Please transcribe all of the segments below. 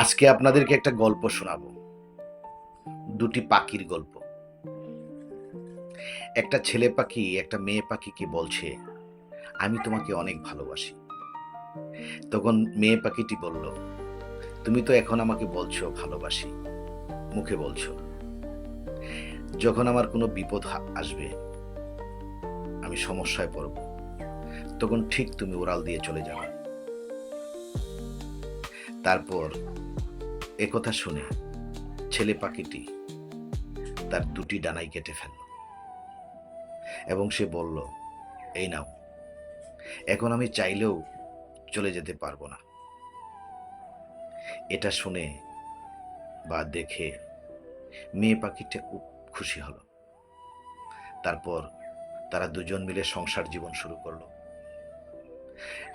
আজকে আপনাদেরকে একটা গল্প শোনাবো। দুটি পাখির গল্প। একটা ছেলে পাখি একটা মেয়ে পাখিকে বলছে, আমি তোমাকে অনেক ভালোবাসি। তখন মেয়ে পাখিটি বলল, তুমি তো এখন আমাকে বলছো ভালোবাসি, মুখে বলছো, যখন আমার কোনো বিপদ আসবে, আমি সমস্যায় পড়ব, তখন ঠিক তুমি উড়াল দিয়ে চলে যাবে। তারপর একথা শুনে ছেলে পাখিটি তার দুটি ডানাই কেটে ফেলল এবং সে বলল, এই নাও, এখন আমি চাইলেও চলে যেতে পারবো না। এটা শুনে বা দেখে মেয়ে পাখিটা খুব খুশি হলো। তারপর তারা দুজন মিলে সংসার জীবন শুরু করলো।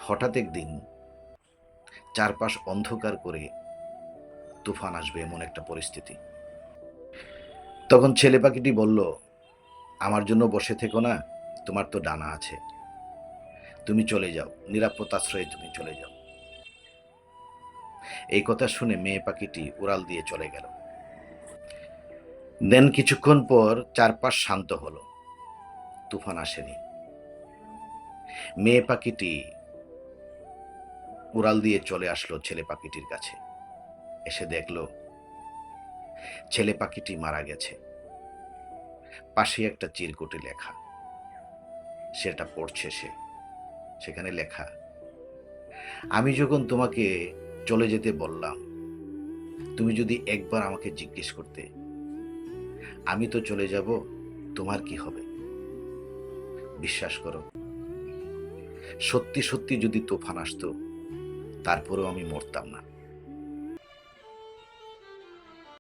হঠাৎ একদিন চারপাশ অন্ধকার করে তুফান আসবে এমন একটা পরিস্থিতি। তখন ছেলে পাখিটি বলল, আমার জন্য বসে থেকো না, তোমার তো ডানা আছে, তুমি চলে যাও, নিরাপদ আশ্রয়ে তুমি চলে যাও। এই কথা শুনে মেয়ে পাখিটি উড়াল দিয়ে চলে গেল। দেন কিছুক্ষণ পর চারপাশ শান্ত হলো, তুফান আসেনি। মেয়ে পাখিটি উড়াল দিয়ে চলে আসলো ছেলে পাখিটির কাছে। এসে দেখলো ছেলে পাখিটি মারা গেছে। পাশে একটা চিরকুটে লেখা, সেটা পড়ছে সে। সেখানে লেখা, আমি যখন তোমাকে চলে যেতে বললাম, তুমি যদি একবার আমাকে জিজ্ঞেস করতে, আমি তো চলে যাব, তোমার কি হবে? বিশ্বাস করো, সত্যি সত্যি যদি তুফান আসতো, তারপরেও আমি মরতাম না।